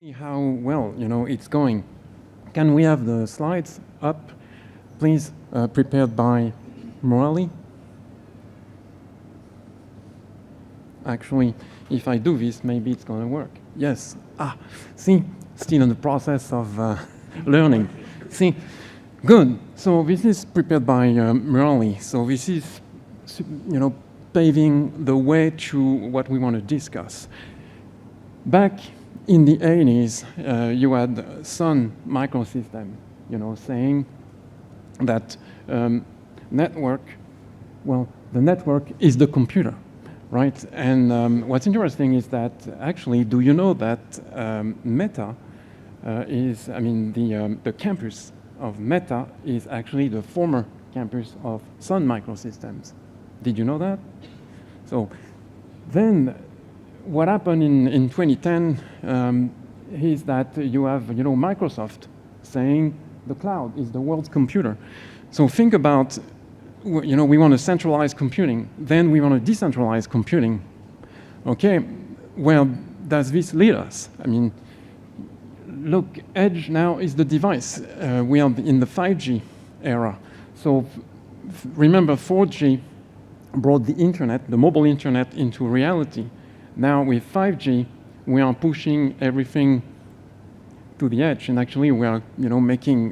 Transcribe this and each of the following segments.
How well, it's going. Can we have the slides up, please, prepared by Morali? Actually, if I do this, maybe it's going to work. Yes. See, still in the process of learning. See, good. So this is prepared by Morali. So this is, paving the way to what we want to discuss. Back in the 80s, you had Sun Microsystem, saying that network, well, the network is the computer, right? And what's interesting is that actually, do you know that Meta the campus of Meta is actually the former campus of Sun Microsystems. Did you know that? So then what happened in 2010 is that you have Microsoft saying the cloud is the world's computer. So think about, we want to centralize computing, then we want to decentralize computing. Okay, where does this lead us? I mean, look, edge now is the device. We are in the 5G era. So remember, 4G brought the internet, the mobile internet, into reality. Now with 5G, we are pushing everything to the edge, and actually we are, making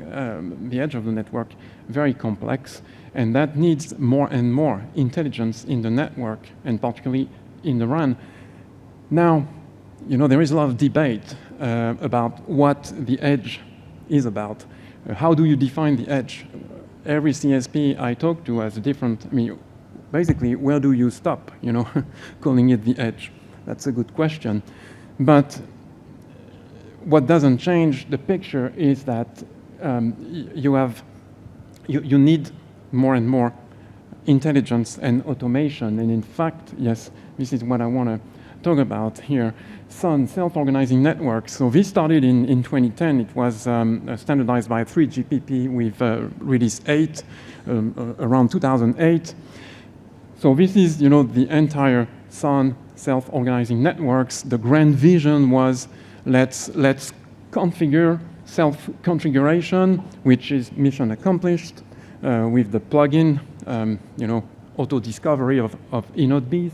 the edge of the network very complex, and that needs more and more intelligence in the network, and particularly in the RAN. Now, there is a lot of debate about what the edge is about. How do you define the edge? Every CSP I talk to has a different, basically, where do you stop, calling it the edge? That's a good question. But what doesn't change the picture is that you need more and more intelligence and automation. And in fact, yes, this is what I want to talk about here. Sun, self-organizing networks. So this started in 2010. It was standardized by 3GPP with release 8 around 2008. So this is, the entire Sun self-organizing networks. The grand vision was let's configure self-configuration, which is mission accomplished with the plugin, auto-discovery of eNodeBs.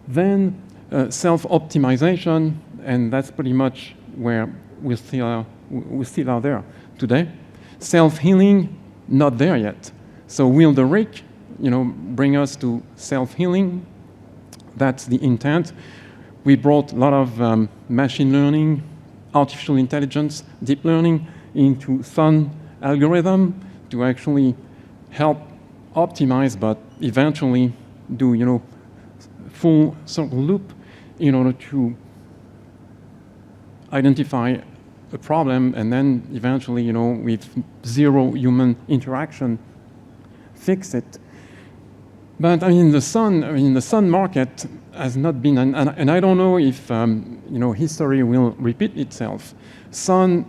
Then self-optimization, and that's pretty much where we still are there today. Self-healing, not there yet. So will the RIC, bring us to self-healing? That's the intent. We brought a lot of machine learning, artificial intelligence, deep learning into Sun algorithm to actually help optimize, but eventually do, full circle loop in order to identify a problem and then eventually, with zero human interaction, fix it. But the Sun market has not been, and I don't know if history will repeat itself. Sun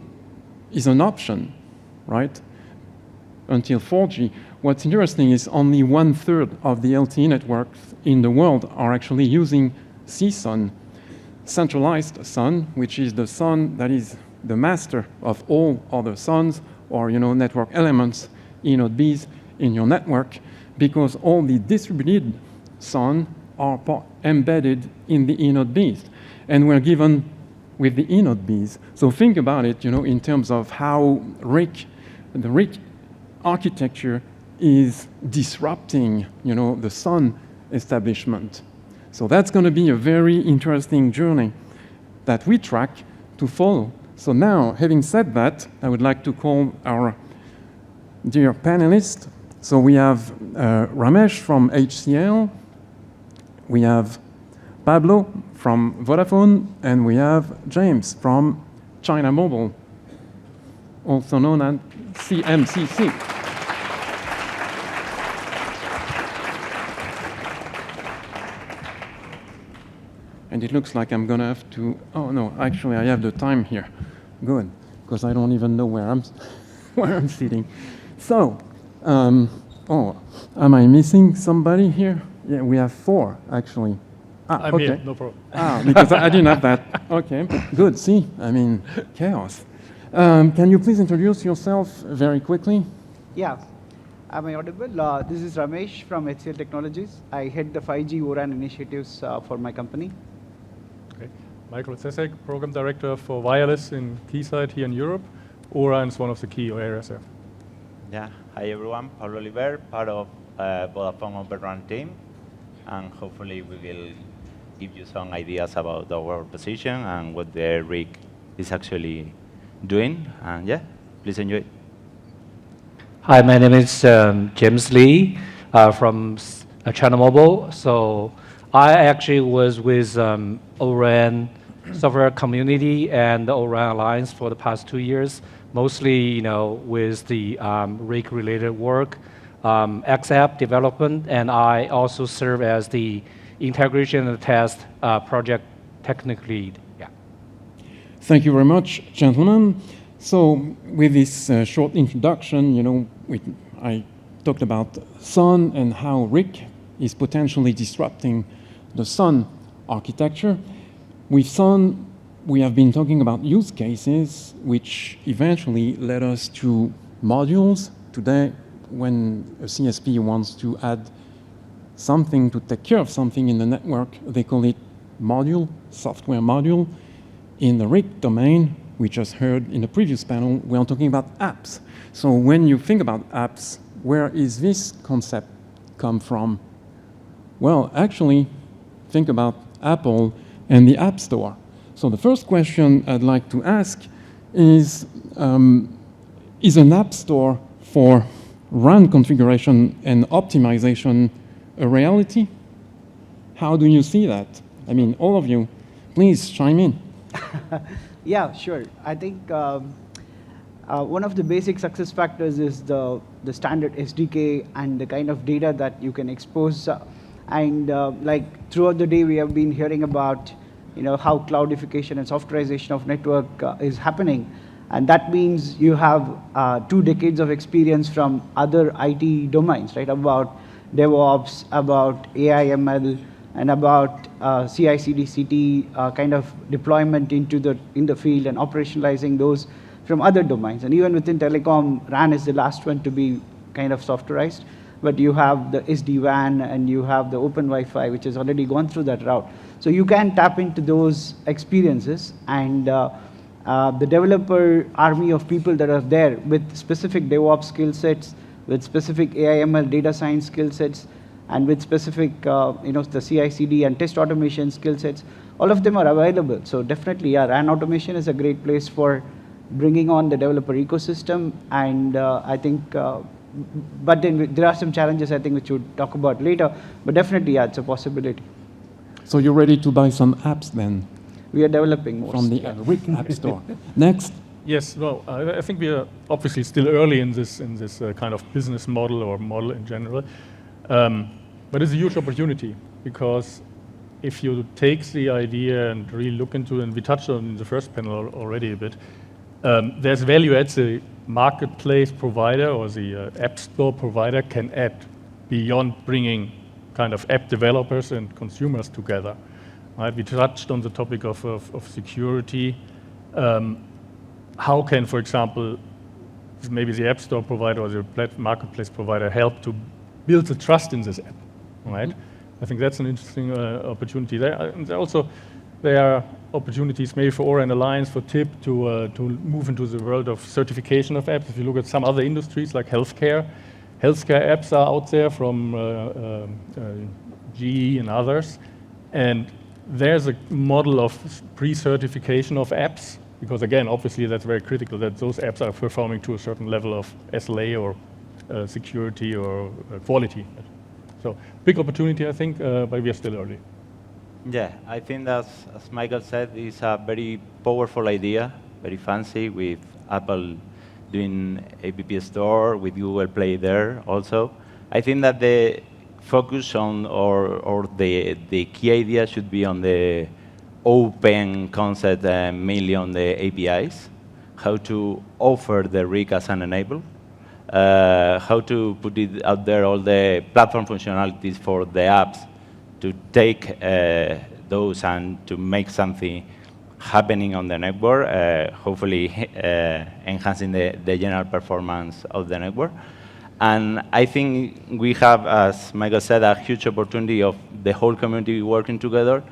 is an option, right? Until 4G. What's interesting is only 1/3 of the LTE networks in the world are actually using CSUN, centralized Sun, which is the Sun that is the master of all other Suns or network elements, eNodeBs in your network, because all the distributed Sun are embedded in the eNodeBs, and we're given with the eNodeBs. So think about it, in terms of how the RIC architecture is disrupting, the Sun establishment. So that's going to be a very interesting journey that we track to follow. So now, having said that, I would like to call our dear panelists. So we have Ramesh from HCL, we have Pablo from Vodafone, and we have James from China Mobile, also known as CMCC. And it looks like I'm going to have to, oh no, actually I have the time here. Good, because I don't even know where I'm sitting. So, am I missing somebody here? Yeah, we have 4, actually. I'm okay. here, no problem. Because I didn't have that. Okay, good. See, I mean, chaos. Can you please introduce yourself very quickly? Yeah. Am I audible? This is Ramesh from HCL Technologies. I head the 5G O-RAN initiatives for my company. Okay. Michael Cesek, Program Director for Wireless in Keysight here in Europe. O-RAN is one of the key areas there. Yeah, hi everyone, Pablo Oliver, part of Vodafone Open RAN team, and hopefully we will give you some ideas about our position and what the RIC is actually doing, and yeah, please enjoy. Hi, my name is James Lee from China Mobile. So I actually was with O-RAN software community and the O-RAN Alliance for the past 2 years, mostly with the RIC-related work, XApp development, and I also serve as the integration and test project technical lead. Yeah. Thank you very much, gentlemen. So with this short introduction, I talked about SON and how RIC is potentially disrupting the SON architecture. With SON, we have been talking about use cases, which eventually led us to modules. Today, when a CSP wants to add something to take care of something in the network, they call it module, software module. In the RIC domain, we just heard in the previous panel, we are talking about apps. So when you think about apps, where is this concept come from? Well, actually, think about Apple and the App Store. So the first question I'd like to ask is an App Store for RAN configuration and optimization a reality? How do you see that? I mean, all of you, please chime in. Yeah, sure. I think one of the basic success factors is the standard SDK and the kind of data that you can expose. And like throughout the day, we have been hearing about how cloudification and softwarization of network is happening. And that means you have 2 decades of experience from other IT domains, right? About DevOps, about AI, ML, and about CI/CD, CT kind of deployment in the field and operationalizing those from other domains. And even within telecom, RAN is the last one to be kind of softwarized. But you have the SD-WAN and you have the Open Wi-Fi, which has already gone through that route. So you can tap into those experiences, and the developer army of people that are there with specific DevOps skill sets, with specific AI/ML data science skill sets, and with specific the CI/CD and test automation skill sets, all of them are available. So definitely, yeah, RAN automation is a great place for bringing on the developer ecosystem. And I think, but then there are some challenges I think which we'll talk about later. But definitely, yeah, it's a possibility. So you're ready to buy some apps then? We are developing more. From the RIC App Store. Next. Yes, well, I think we are obviously still early in this kind of business model or model in general. But it's a huge opportunity, because if you take the idea and really look into it, and we touched on it in the first panel already a bit, there's value adds the marketplace provider or the app store provider can add beyond bringing kind of app developers and consumers together. Right? We touched on the topic of security. How can, for example, maybe the app store provider or the marketplace provider help to build the trust in this app, right? Mm-hmm. I think that's an interesting opportunity there. And also, there are opportunities maybe for O-RAN Alliance, for TIP, to move into the world of certification of apps. If you look at some other industries like healthcare apps are out there from GE and others. And there's a model of pre-certification of apps, because again, obviously that's very critical that those apps are performing to a certain level of SLA or security or quality. So big opportunity, I think, but we are still early. Yeah, I think that, as Michael said, it's a very powerful idea, very fancy, with Apple doing App Store, with Google Play there also. I think that the focus on, or the key idea should be on the open concept, mainly on the APIs, how to offer the RIC as an enable, how to put it out there, all the platform functionalities for the apps take those and to make something happening on the network, hopefully enhancing the general performance of the network. And I think we have, as Michael said, a huge opportunity of the whole community working together,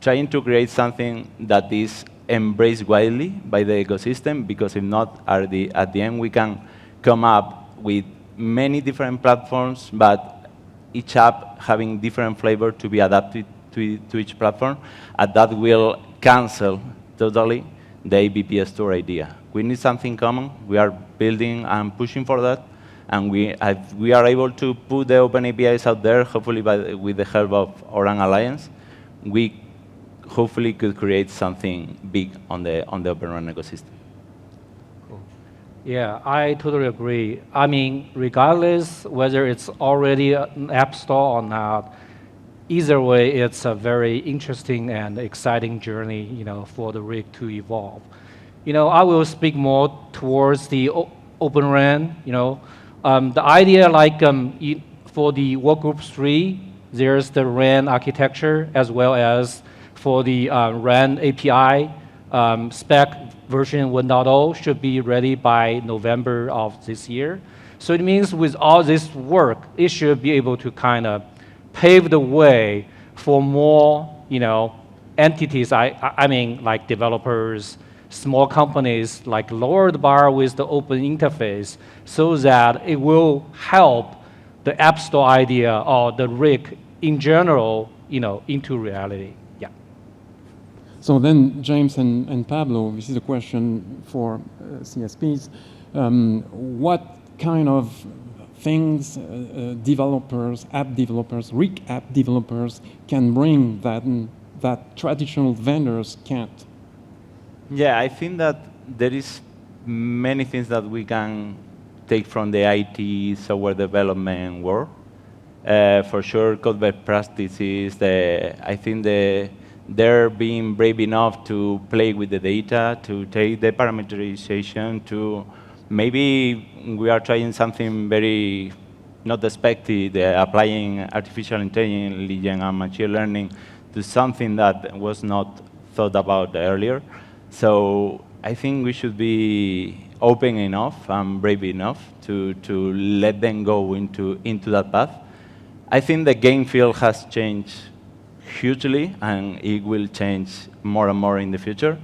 trying to create something that is embraced widely by the ecosystem, because if not, at the end we can come up with many different platforms, but each app having different flavor to be adapted to each platform, and that will cancel totally the APP store idea. We need something common. We are building and pushing for that, and we are able to put the open APIs out there, hopefully with the help of Oran Alliance. We hopefully could create something big on the Open RAN ecosystem. Cool. Yeah, I totally agree. I mean, regardless whether it's already an app store or not, either way, it's a very interesting and exciting journey, for the RIC to evolve. I will speak more towards the Open RAN. The idea, for the workgroup 3, there's the RAN architecture as well as for the RAN API spec version 1.0 should be ready by November of this year. So it means with all this work, it should be able to kind of pave the way for more, entities. I mean, like developers, small companies, like lower the bar with the open interface, so that it will help the App Store idea or the RIC in general, into reality. Yeah. So then, James and Pablo, this is a question for CSPs. What kind of things developers, app developers, RIC app developers can bring that traditional vendors can't? Yeah, I think that there is many things that we can take from the IT software development world. For sure, code best practices. I think they're being brave enough to play with the data, to take the parameterization, to maybe we are trying something very not expected, applying artificial intelligence and machine learning to something that was not thought about earlier. So I think we should be open enough and brave enough to let them go into that path. I think the game field has changed hugely, and it will change more and more in the future.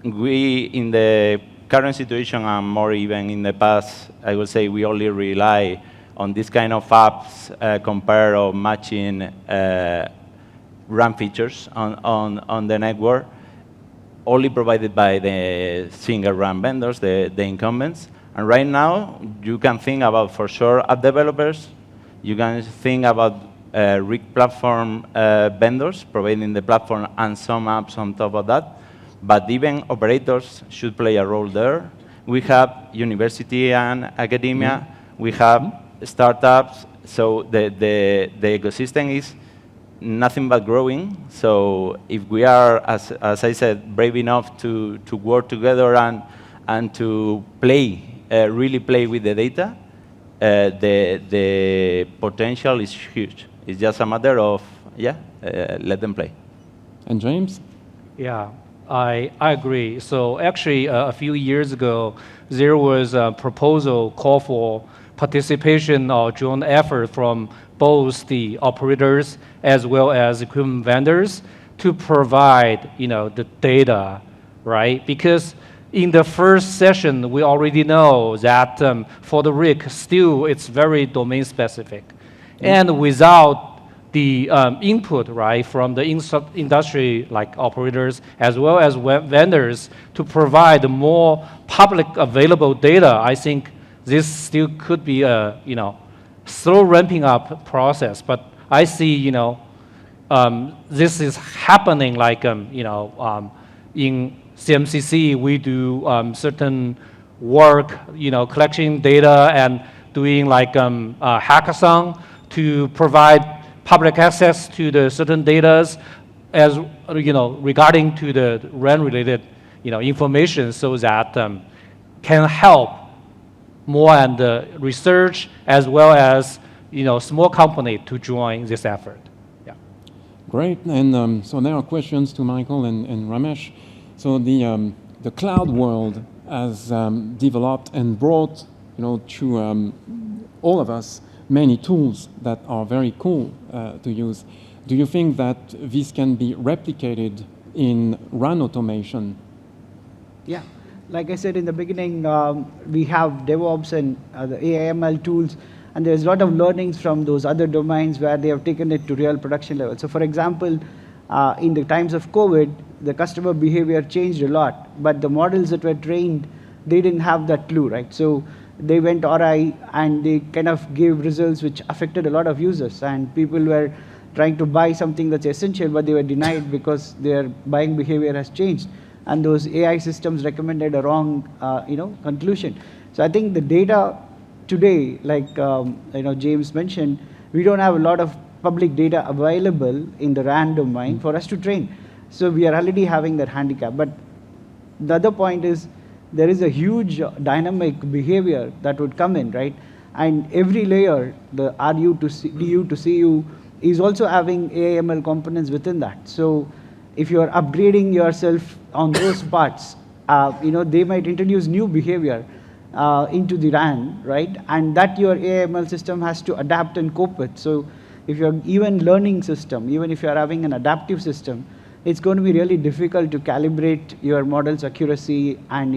We, in the current situation and more even in the past, I would say we only rely on this kind of apps compare or matching RAN features on the network, only provided by the single RAN vendors, the incumbents. And right now, you can think about, for sure, app developers. You can think about RIC platform vendors providing the platform and some apps on top of that. But even operators should play a role there. We have university and academia. We have startups. So the ecosystem is nothing but growing. So if we are, as I said, brave enough to work together and to really play with the data, the potential is huge. It's just a matter of, let them play. And James? Yeah, I agree. So actually, a few years ago, there was a proposal call for participation or joint effort from both the operators as well as equipment vendors to provide, the data, right? Because in the first session, we already know that for the RIC, still it's very domain specific. And without the input, right, from the industry like operators as well as vendors to provide more public available data, I think this still could be a, slow ramping up process. But I see, this is happening like, in CMCC, we do certain work, collecting data and doing like hackathon to provide public access to the certain data as, regarding to the RAN-related, information so that can help more and research as well as, small company to join this effort. Yeah. Great. And so there are questions to Michael and Ramesh. So the cloud world has developed and brought, to all of us many tools that are very cool to use. Do you think that this can be replicated in RAN automation? Yeah, like I said in the beginning, we have DevOps and the AI/ML tools, and there's a lot of learnings from those other domains where they have taken it to real production level. So for example, in the times of COVID, the customer behavior changed a lot, but the models that were trained, they didn't have that clue, right? So they went RI and they kind of gave results which affected a lot of users, and people were trying to buy something that's essential, but they were denied because their buying behavior has changed, and those AI systems recommended a wrong, conclusion. So I think the data today, like James mentioned, we don't have a lot of public data available in the RAN domain for us to train. So we are already having that handicap. But the other point is there is a huge dynamic behavior that would come in, right? And every layer, the RU to DU to CU, is also having AI/ML components within that. So if you're upgrading yourself on those parts, they might introduce new behavior into the RAN, right? And that your AI/ML system has to adapt and cope with. So if you're even learning system, even if you're having an adaptive system, it's going to be really difficult to calibrate your model's accuracy and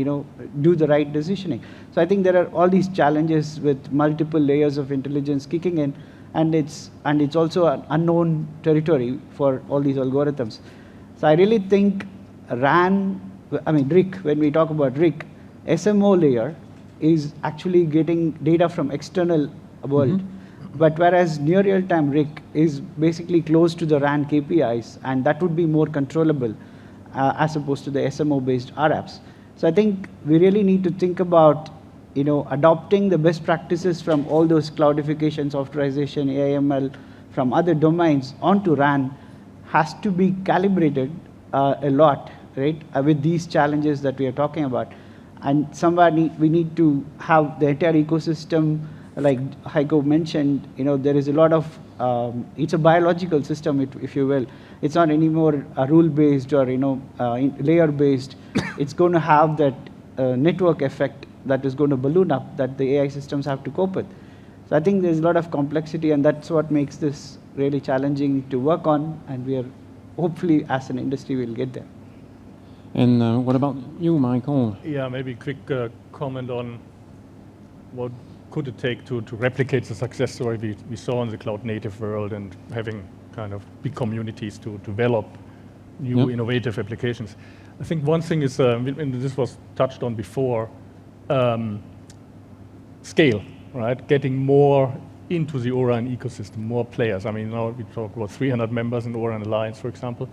do the right decisioning. So I think there are all these challenges with multiple layers of intelligence kicking in, and it's also an unknown territory for all these algorithms. So I really think RIC, when we talk about RIC, SMO layer is actually getting data from external world. But whereas near real-time RIC is basically close to the RAN KPIs, and that would be more controllable as opposed to the SMO-based RAPs. So I think we really need to think about adopting the best practices from all those cloudification, softwareization, AI/ML from other domains onto RAN has to be calibrated a lot, right, with these challenges that we are talking about. And somewhere we need to have the entire ecosystem, like Heiko mentioned, there is a lot of, it's a biological system, if you will. It's not anymore rule-based or layer-based. It's going to have that network effect that is going to balloon up that the AI systems have to cope with. So I think there's a lot of complexity, and that's what makes this really challenging to work on, and we are hopefully, as an industry, we'll get there. And what about you, Michael? Yeah, maybe a quick comment on what could it take to replicate the success story we saw in the cloud-native world and having kind of big communities to develop new innovative applications. I think one thing is, and this was touched on before, scale, right? Getting more into the O-RAN ecosystem, more players. I mean, now we talk about 300 members in the O-RAN Alliance, for example.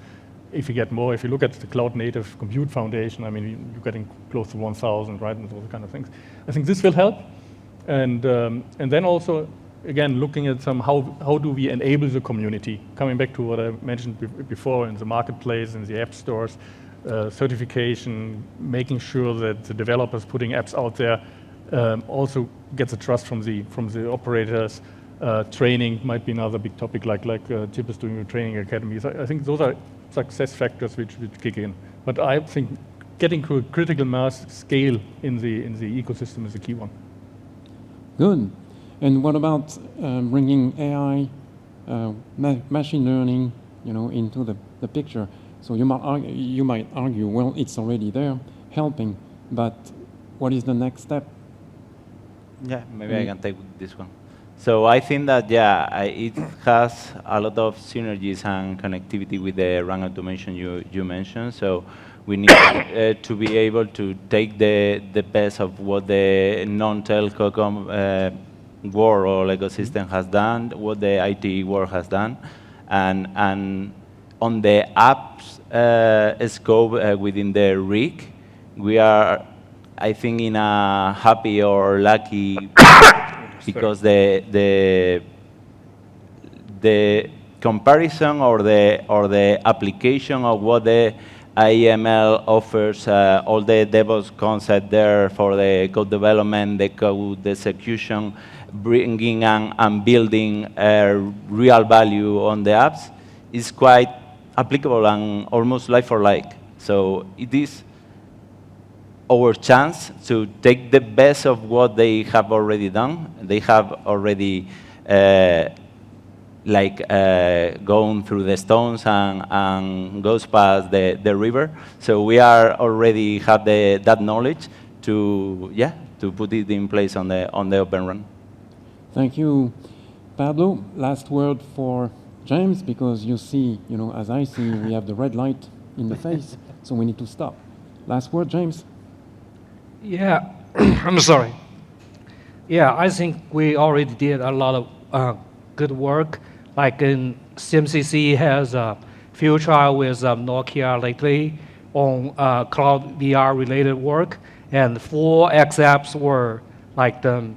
If you get more, if you look at the Cloud Native Compute Foundation, I mean, you're getting close to 1,000, right, and those kind of things. I think this will help. And then also, again, looking at how do we enable the community? Coming back to what I mentioned before in the marketplace, in the app stores, certification, making sure that the developers putting apps out there also get the trust from the operators. Training might be another big topic, like Chip is doing with training academies. I think those are success factors which kick in. But I think getting to a critical mass scale in the ecosystem is the key one. Good. And what about bringing AI, machine learning, into the picture? So you might argue, well, it's already there, helping, but what is the next step? Yeah, maybe I can take this one. So I think that, it has a lot of synergies and connectivity with the RAN automation you mentioned. So we need to be able to take the best of what the non-telecom world or ecosystem has done, what the IT world has done, and on the apps scope within the RIC, we are, I think, in a happy or lucky because the comparison or the application of what the AI/ML offers, all the DevOps concept there for the code development, the code execution, bringing and building real value on the apps is quite applicable and almost like for like. So it is our chance to take the best of what they have already done. They have already gone through the stones and goes past the river. So we are already have that knowledge to put it in place on the Open Run. Thank you, Pablo. Last word for James, because you see, as I see, we have the red light in the face, so we need to stop. Last word, James. Yeah, I'm sorry. Yeah, I think we already did a lot of good work. Like in CMCC has a few trial with Nokia lately on cloud VR related work, and 4X apps were like the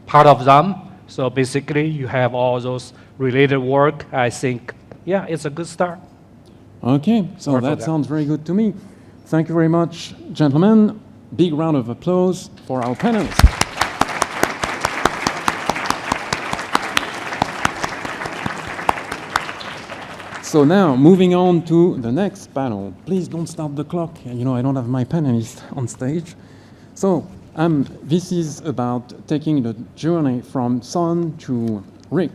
part of them. So basically, you have all those related work. I think, yeah, it's a good start. Okay, so that sounds very good to me. Thank you very much, gentlemen. Big round of applause for our panelists. So now, moving on to the next panel. Please don't stop the clock. I don't have my panelists on stage. So this is about taking the journey from Sun to RIC.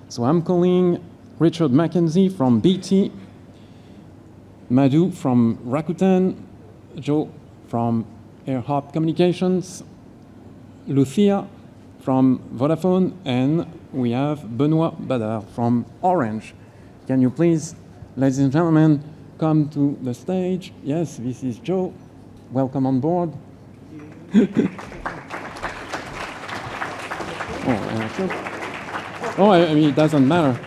So I'm calling Richard Mackenzie from BT, Madhu from Rakuten, Joe from AirHop Communications, Lucia from Vodafone, and we have Benoit Badar from Orange. Can you please, ladies and gentlemen, come to the stage? Yes, this is Joe. Welcome on board. I mean, it doesn't matter.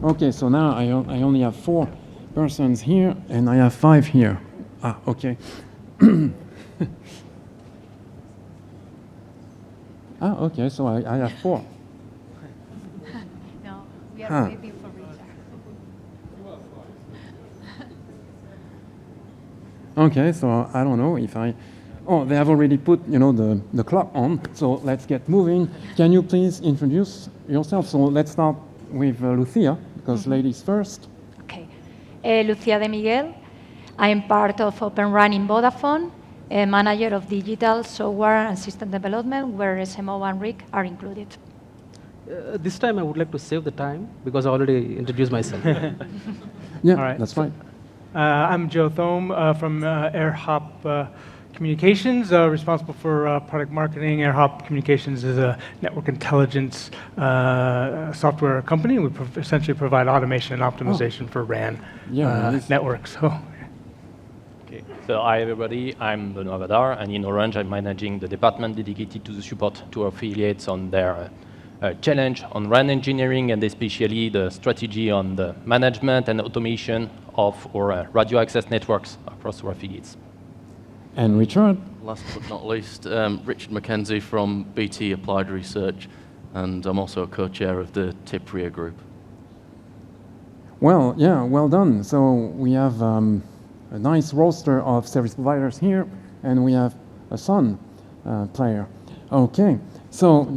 Okay, so now I only have 4 persons here, and I have 5 here. Okay. Okay, so I have 4. No, we are waiting for Richard. Okay, so I don't know if they have already put, the clock on, so let's get moving. Can you please introduce yourself? So let's start with Lucia, because ladies first. Okay. Lucia de Miguel. I am part of Open Run in Vodafone, a manager of digital software and system development, where SMO and RIC are included. This time I would like to save the time because I already introduced myself. Yeah, All right. that's right. I'm Joe Thome from AirHop Communications, responsible for product marketing. AirHop Communications is a network intelligence software company. We essentially provide automation and optimization for RAN networks. Okay. So hi everybody, I'm Benoit Badar, and in Orange I'm managing the department dedicated to the support to our affiliates on their challenge on RAN engineering, and especially the strategy on the management and automation of our radio access networks across our affiliates. And Richard? Last but not least, Richard Mackenzie from BT Applied Research, and I'm also a co-chair of the TIPRIA group. Well, yeah, well done. So we have a nice roster of service providers here, and we have a Sun player. Okay, so,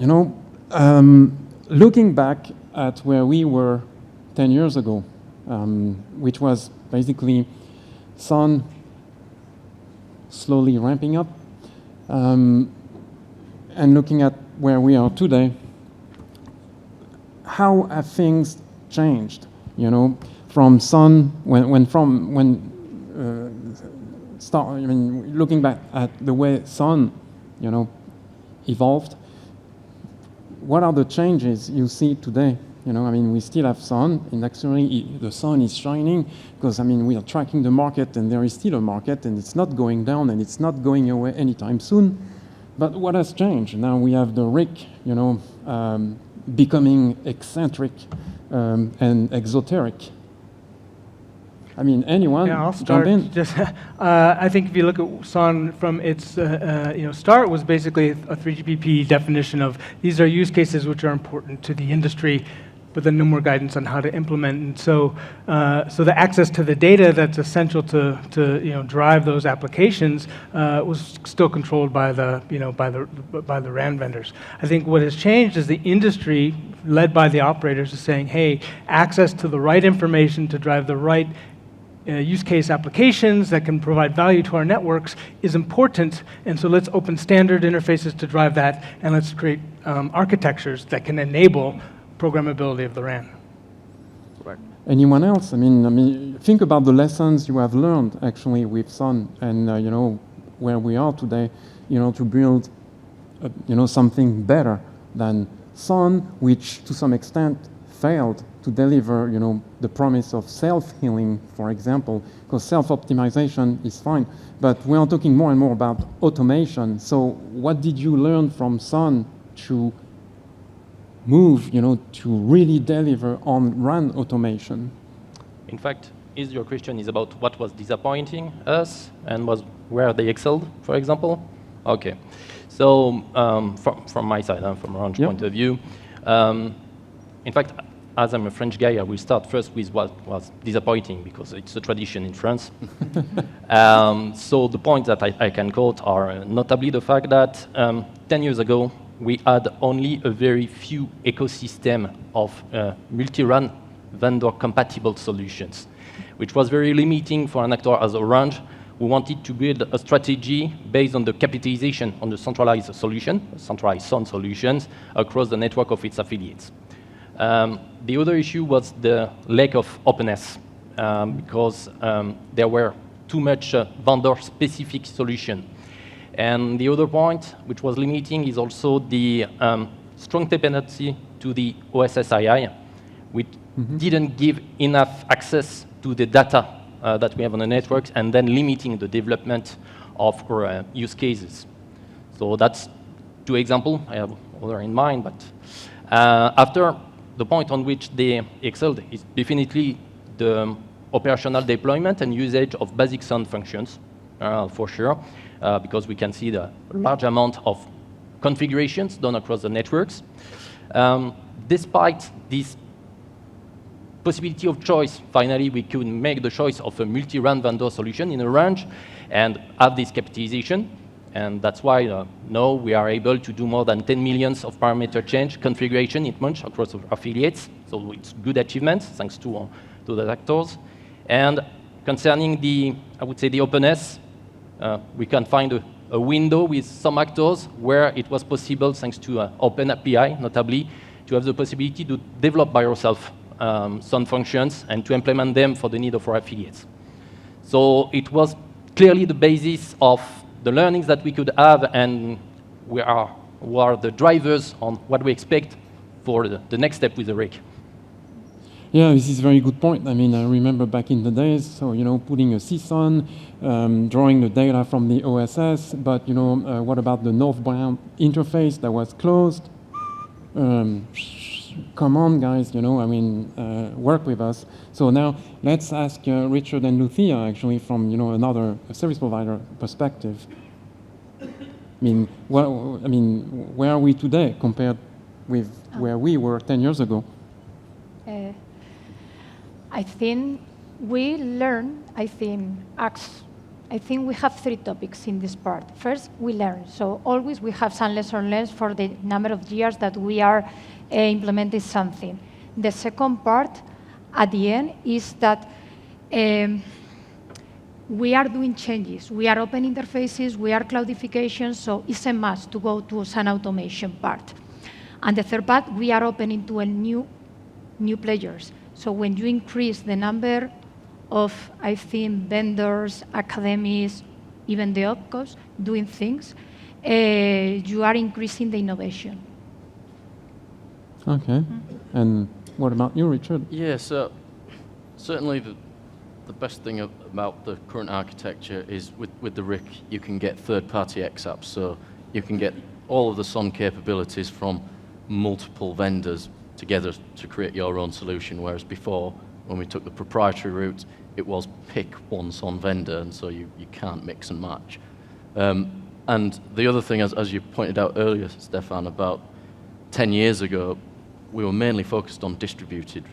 looking back at where we were 10 years ago, which was basically Sun slowly ramping up, and looking at where we are today, how have things changed? From Sun, looking back at the way Sun, evolved, what are the changes you see today? We still have Sun, and actually the sun is shining because, we are tracking the market, and there is still a market, and it's not going down, and it's not going away anytime soon. But what has changed? Now we have the RIC, becoming eccentric and exoteric. Anyone? Yeah, I'll start. Jump in? I think if you look at Sun from its start, was basically a 3GPP definition of these are use cases which are important to the industry, but then no more guidance on how to implement. And so, so the access to the data that's essential to drive those applications was still controlled by the by the RAN vendors. I think what has changed is the industry, led by the operators, is saying, hey, access to the right information to drive the right use case applications that can provide value to our networks is important, and so let's open standard interfaces to drive that, and let's create architectures that can enable programmability of the RAN. Right. Anyone else? I mean, think about the lessons you have learned actually with Sun, and where we are today, to build, something better than Sun, which to some extent failed to deliver, the promise of self-healing, for example, because self-optimization is fine, but we are talking more and more about automation. So what did you learn from Sun to move, to really deliver on RAN automation? In fact, your question is about what was disappointing us and was where they excelled, for example? Okay. So from my side, from Orange point of view, in fact, as I'm a French guy, I will start first with what was disappointing, because it's a tradition in France. So the points that I can quote are notably the fact that 10 years ago, we had only a very few ecosystem of multi-RAN vendor-compatible solutions, which was very limiting for an actor as Orange, who wanted to build a strategy based on the capitalization on the centralized solution, centralized SON solutions, across the network of its affiliates. The other issue was the lack of openness, because there were too much vendor-specific solution. And the other point, which was limiting, is also the strong dependency to the OSSII, which didn't give enough access to the data that we have on the networks, and then limiting the development of our use cases. So that's two examples. I have other in mind, but after the point on which they excelled is definitely the operational deployment and usage of basic SON functions, for sure, because we can see the large amount of configurations done across the networks. Despite this possibility of choice, finally we could make the choice of a multi-RAN vendor solution in Orange and have this capitalization. And that's why now we are able to do more than 10 million of parameter change configuration in months across our affiliates. So it's good achievements, thanks to the actors. And concerning the, I would say, the openness, we can find a window with some actors where it was possible, thanks to Open API, notably, to have the possibility to develop by yourself some functions and to implement them for the need of our affiliates. So it was clearly the basis of the learnings that we could have, and we are the drivers on what we expect for the next step with the RIC. Yeah, this is a very good point. I mean, I remember back in the days, so, putting a CSON, drawing the data from the OSS, but, what about the northbound interface that was closed? Come on, guys, work with us. So now let's ask Richard and Lucia, actually, from, another service provider perspective. Where are we today compared with where we were 10 years ago? I think we learn, I think we have three topics in this part. First, we learn. So always we have some lesson learned for the number of years that we are implementing something. The second part, at the end, is that we are doing changes. We are open interfaces, we are cloudification, so it's a must to go to some automation part. And the third part, we are opening to a new players. So when you increase the number of, I think, vendors, academies, even the OpCos doing things, you are increasing the innovation. Okay. And what about you, Richard? Yeah, so certainly the best thing about the current architecture is with the RIC, you can get third-party XApps, so you can get all of the SON capabilities from multiple vendors together to create your own solution, whereas before, when we took the proprietary route, it was pick one SON vendor, and so you can't mix and match. And the other thing, as you pointed out earlier, Stephane, about 10 years ago, we were mainly focused on distributed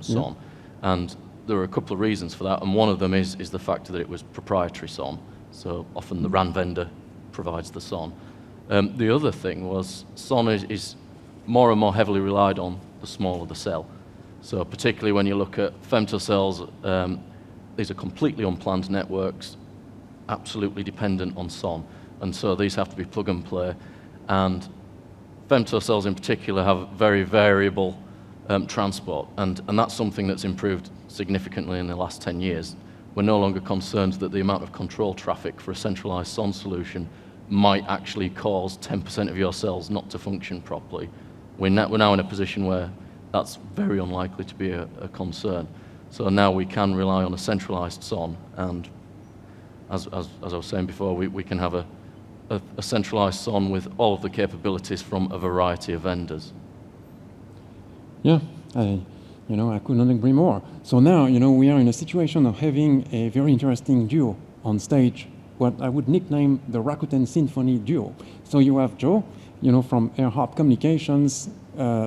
SON, and there are a couple of reasons for that, and one of them is the fact that it was proprietary SON, so often the RAN vendor provides the SON. The other thing was SON is more and more heavily relied on the smaller the cell. So particularly when you look at femtocells, these are completely unplanned networks, absolutely dependent on SON, and so these have to be plug and play. And femtocells in particular have very variable transport, and that's something that's improved significantly in the last 10 years. We're no longer concerned that the amount of control traffic for a centralized SON solution might actually cause 10% of your cells not to function properly. We're now in a position where that's very unlikely to be a concern. So now we can rely on a centralized SON, and as I was saying before, we can have a centralized SON with all of the capabilities from a variety of vendors. Yeah, I could not agree more. So now, we are in a situation of having a very interesting duo on stage, what I would nickname the Rakuten Symphony duo. So you have Joe, from AirHop Communications,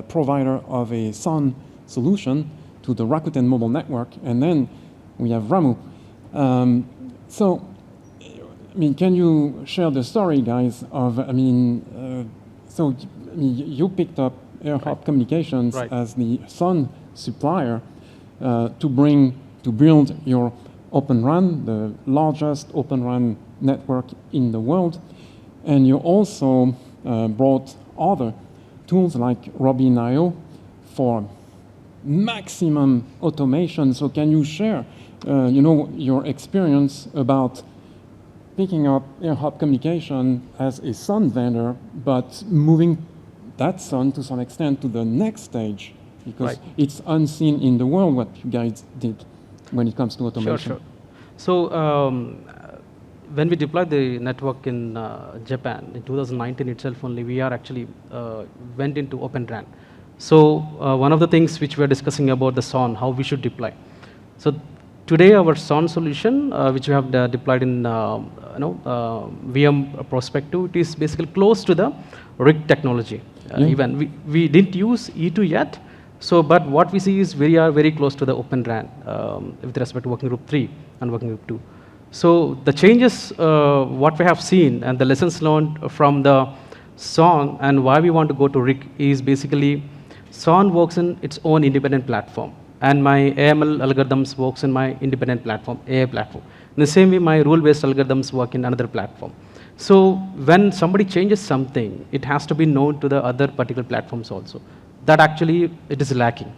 provider of a SON solution to the Rakuten mobile network, and then we have Ramu. Can you share the story, guys, of, you picked up AirHop Communications as the SON supplier to build your Open RAN, the largest Open RAN network in the world, and you also brought other tools like Robin.io for maximum automation. So can you share, your experience about picking up AirHop Communication as a SON vendor, but moving that SON to some extent to the next stage, because it's unseen in the world what you guys did when it comes to automation. Sure. So when we deployed the network in Japan in 2019 itself only, we are actually went into Open RAN. So one of the things which we are discussing about the SON, how we should deploy. So today our SON solution, which we have deployed in VM Prospective, it is basically close to the RIC technology. Even we didn't use E2 yet. So, but what we see is we are very close to the Open RAN with respect to Working Group 3 and Working Group 2. So the changes, what we have seen and the lessons learned from the SON and why we want to go to RIC is basically SON works in its own independent platform, and my AML algorithms works in my independent platform, AI platform. In the same way, my rule-based algorithms work in another platform. So when somebody changes something, it has to be known to the other particular platforms also. That actually, it is lacking.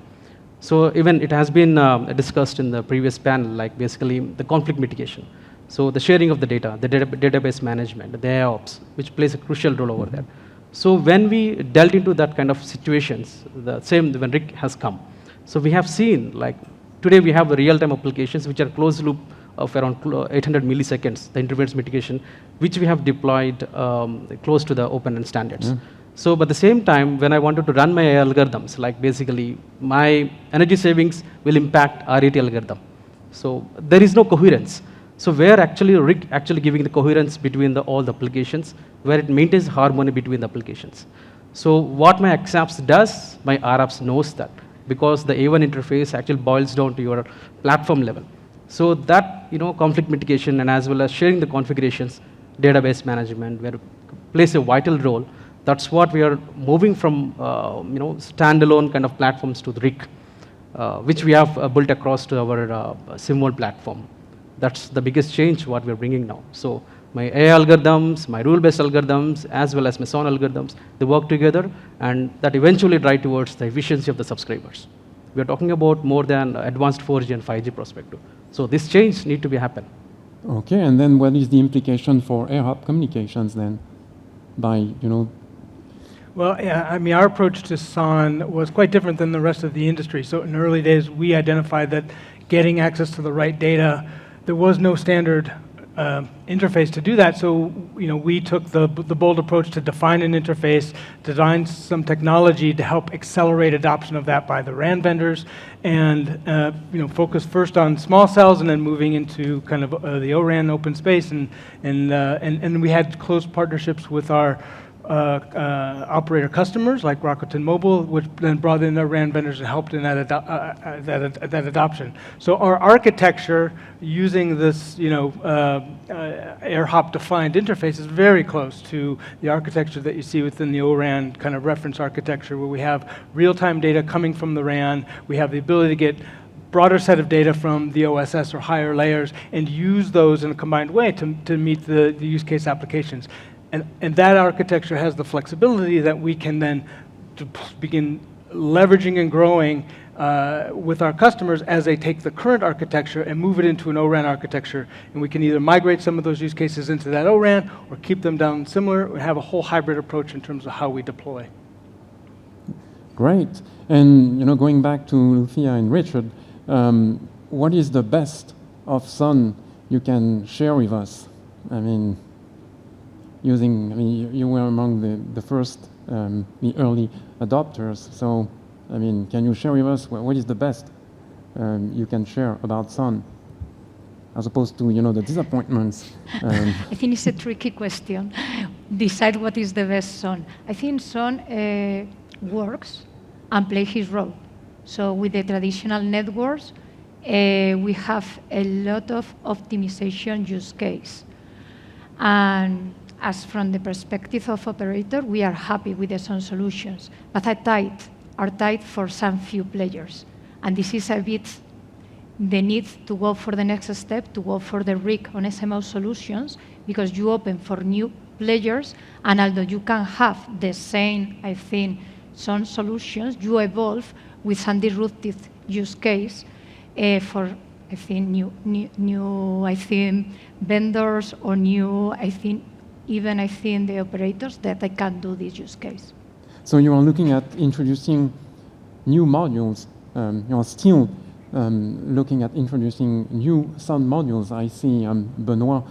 So even it has been discussed in the previous panel, like basically the conflict mitigation. So the sharing of the data, the database management, the AIOps, which plays a crucial role over there. So when we dealt into that kind of situations, the same when RIC has come. So we have seen, like today we have the real-time applications which are closed loop of around 800 milliseconds, the interference mitigation, which we have deployed close to the Open RAN standards. So, but at the same time, when I wanted to run my algorithms, like basically my energy savings will impact RIT algorithm. So there is no coherence. So where actually RIC actually giving the coherence between all the applications, where it maintains harmony between the applications. So what my XApps does, my RApps knows that, because the A1 interface actually boils down to your platform level. So that conflict mitigation and as well as sharing the configurations, database management, where it plays a vital role. That's what we are moving from standalone kind of platforms to the RIC, which we have built across to our SIMWorld platform. That's the biggest change what we're bringing now. So my AI algorithms, my rule-based algorithms, as well as my SON algorithms, they work together, and that eventually drive towards the efficiency of the subscribers. We are talking about more than advanced 4G and 5G perspective. So this change need to be happen. Okay, and then what is the implication for AirHop Communications then? By, Well, yeah, our approach to SON was quite different than the rest of the industry. So in the early days, we identified that getting access to the right data, there was no standard interface to do that. So we took the bold approach to define an interface, design some technology to help accelerate adoption of that by the RAN vendors, and focus first on small cells and then moving into kind of the ORAN open space, and we had close partnerships with our operator customers like Rakuten Mobile, which then brought in their RAN vendors and helped in that adoption. So our architecture using this, AirHop defined interface is very close to the architecture that you see within the O-RAN kind of reference architecture, where we have real-time data coming from the RAN. We have the ability to get broader set of data from the OSS or higher layers and use those in a combined way to meet the use case applications. And that architecture has the flexibility that we can then begin leveraging and growing with our customers as they take the current architecture and move it into an O-RAN architecture. And we can either migrate some of those use cases into that O-RAN or keep them down similar and have a whole hybrid approach in terms of how we deploy. Great. And going back to Lucia and Richard, what is the best of Sun you can share with us? I mean, you were among the first, the early adopters. So, I mean, can you share with us what is the best you can share about Sun, as opposed to the disappointments? I think it's a tricky question. Decide what is the best Sun. I think Sun works and plays his role. So with the traditional networks, we have a lot of optimization use case. And as from the perspective of operator, we are happy with the Sun solutions, but are tight for some few players. And this is a bit the need to go for the next step, to go for the RIC on SMO solutions, because you open for new players, and although you can have the same, I think, Sun solutions, you evolve with some disruptive use case for, I think, new I think, vendors or new, I think, even I think the operators that they can do this use case. So you are looking at introducing new modules. You are still looking at introducing new Sun modules. I see Benoit,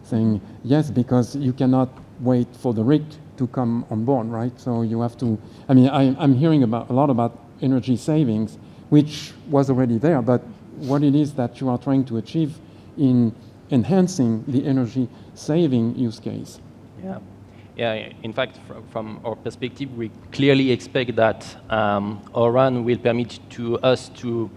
saying yes, because you cannot wait for the RIC to come on board, right? So you have to. I mean, I'm hearing a lot about energy savings, which was already there, but what it is that you are trying to achieve in enhancing the energy saving use case. Yeah. In fact, from our perspective, we clearly expect that O-RAN will permit to us to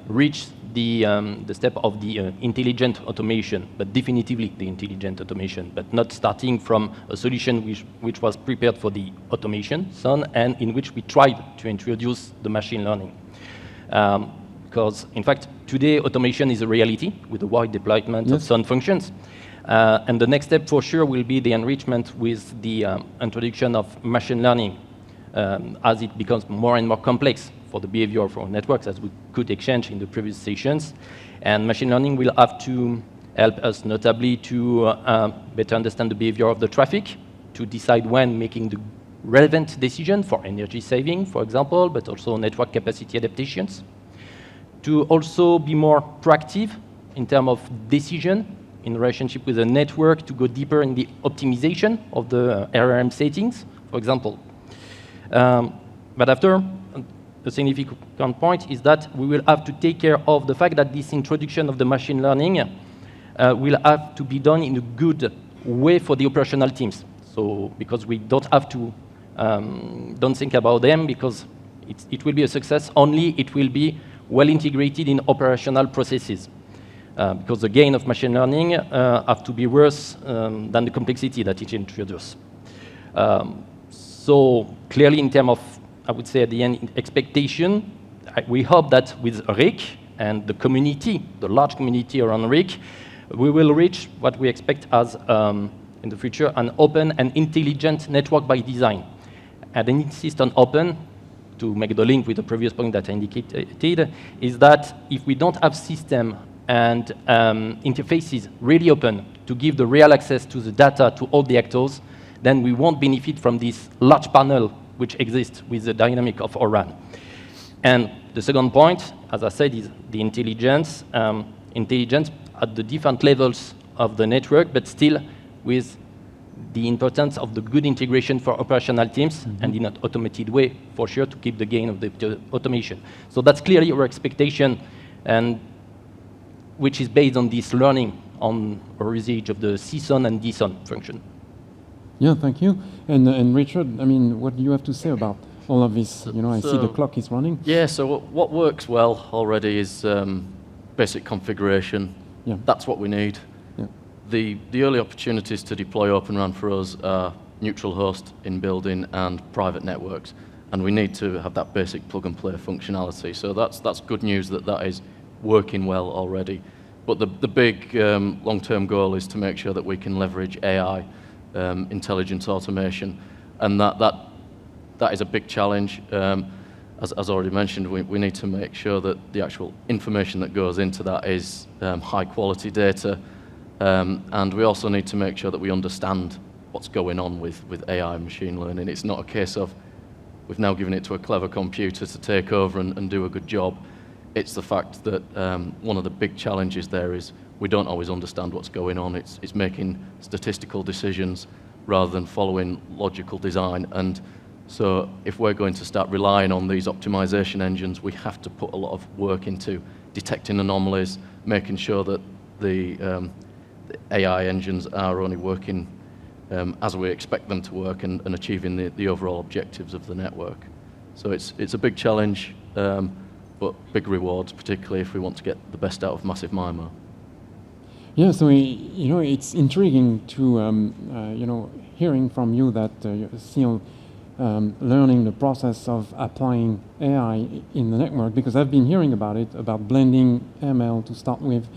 reach the step of the intelligent automation, but definitively the intelligent automation, but not starting from a solution which was prepared for the automation, Sun, and in which we tried to introduce the machine learning. Because, in fact, today automation is a reality with a wide deployment of Sun functions. And the next step for sure will be the enrichment with the introduction of machine learning as it becomes more and more complex for the behavior of our networks, as we could exchange in the previous sessions. And machine learning will have to help us notably to better understand the behavior of the traffic, to decide when making the relevant decision for energy saving, for example, but also network capacity adaptations, to also be more proactive in terms of decision in relationship with the network, to go deeper in the optimization of the RRM settings, for example. But after, a significant point is that we will have to take care of the fact that this introduction of the machine learning will have to be done in a good way for the operational teams. So, because we don't have to, don't think about them, because it will be a success only it will be well integrated in operational processes. Because the gain of machine learning have to be worse than the complexity that it introduces. So clearly in terms of, I would say at the end, expectation, we hope that with RIC and the community, the large community around RIC, we will reach what we expect as, in the future, an open and intelligent network by design. And I insist on open, to make the link with the previous point that I indicated, is that if we don't have system and interfaces really open to give the real access to the data to all the actors, then we won't benefit from this large panel which exists with the dynamic of O-RAN. And the second point, as I said, is the intelligence at the different levels of the network, but still with the importance of the good integration for operational teams and in an automated way, for sure, to keep the gain of the automation. So that's clearly our expectation, and which is based on this learning on our usage of the CSON and DSON function. Yeah, thank you. And Richard, I mean, what do you have to say about all of this? You know, I see the clock is running. Yeah, so what works well already is basic configuration. Yeah. That's what we need. Yeah. The early opportunities to deploy Open RAN for us are neutral host in building and private networks. And we need to have that basic plug-and-play functionality. So that's good news that is working well already. But the big long-term goal is to make sure that we can leverage AI, intelligence automation, and that is a big challenge. As already mentioned, we need to make sure that the actual information that goes into that is high-quality data, and we also need to make sure that we understand what's going on with AI and machine learning. It's not a case of we've now given it to a clever computer to take over and do a good job. It's the fact that one of the big challenges there is we don't always understand what's going on. It's making statistical decisions rather than following logical design. And so if we're going to start relying on these optimization engines, we have to put a lot of work into detecting anomalies, making sure that the AI engines are only working as we expect them to work and achieving the overall objectives of the network. So it's a big challenge, but big rewards, particularly if we want to get the best out of Massive MIMO. Yeah, so you know, it's intriguing to you know, hearing from you that you're still learning the process of applying AI in the network, because I've been hearing about it, about blending ML to start with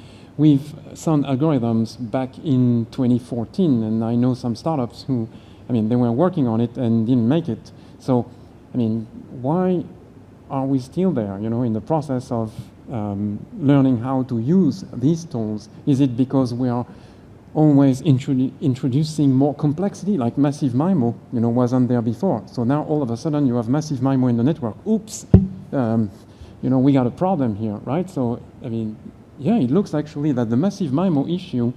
some algorithms back in 2014, and I know some startups who, I mean, they were working on it and didn't make it. So, I mean, why are we still there, you know, in the process of learning how to use these tools? Is it because we are always introducing more complexity, like Massive MIMO, you know, wasn't there before? So now all of a sudden you have Massive MIMO in the network. Oops, you know, we got a problem here, right? So, I mean, yeah, it looks actually that the Massive MIMO issue,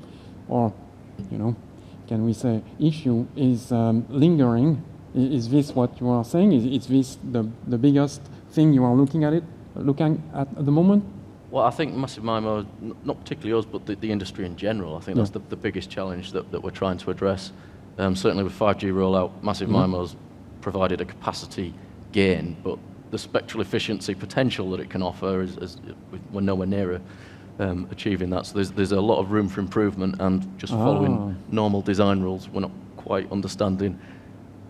or, you know, can we say issue, is lingering. Is this what you are saying? Is this the biggest thing you are looking at the moment? Well, I think Massive MIMO, not particularly us, but the industry in general, I think that's the biggest challenge that we're trying to address. Certainly with 5G rollout, Massive MIMO's provided a capacity gain, but the spectral efficiency potential that it can offer is we're nowhere near achieving that. So there's a lot of room for improvement, and just following normal design rules, we're not quite understanding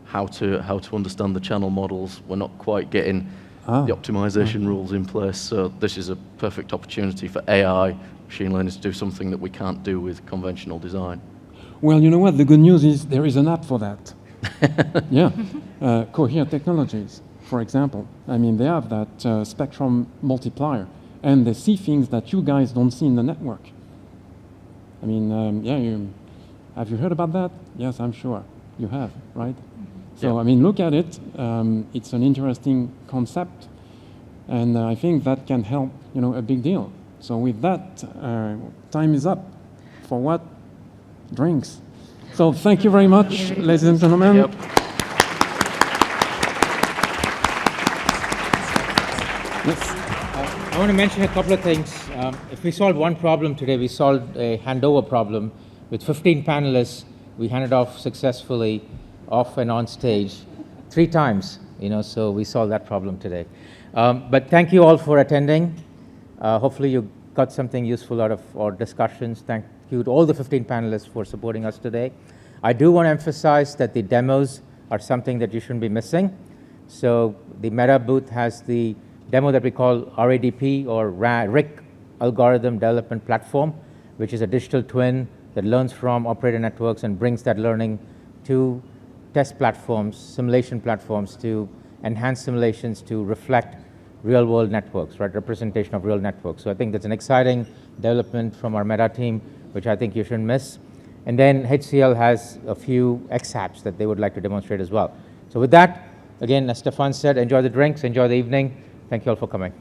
how to understand the channel models. We're not quite getting the optimization rules in place. So this is a perfect opportunity for AI, machine learning, to do something that we can't do with conventional design. Well, you know what? The good news is there is an app for that. Yeah, Cohere Technologies, for example. I mean, they have that spectrum multiplier, and they see things that you guys don't see in the network. I mean, yeah, have you heard about that? Yes, I'm sure you have, right? So, I mean, look at it. It's an interesting concept, and I think that can help, you know, a big deal. So with that, time is up. For what? Drinks. So thank you very much, ladies and gentlemen. Yep. Yes. I want to mention a couple of things. If we solve one problem today, we solved a handover problem with 15 panelists. We handed off successfully, off and on stage, 3 times, you know, so we solved that problem today. But thank you all for attending. Hopefully you got something useful out of our discussions. Thank you to all the 15 panelists for supporting us today. I do want to emphasize that the demos are something that you shouldn't be missing. So the Meta booth has the demo that we call RADP, or RIC Algorithm Development Platform, which is a digital twin that learns from operator networks and brings that learning to test platforms, simulation platforms, to enhance simulations to reflect real-world networks, right? Representation of real networks. So I think that's an exciting development from our Meta team, which I think you shouldn't miss. And then HCL has a few XApps that they would like to demonstrate as well. So with that, again, as Stephane said, enjoy the drinks, enjoy the evening. Thank you all for coming.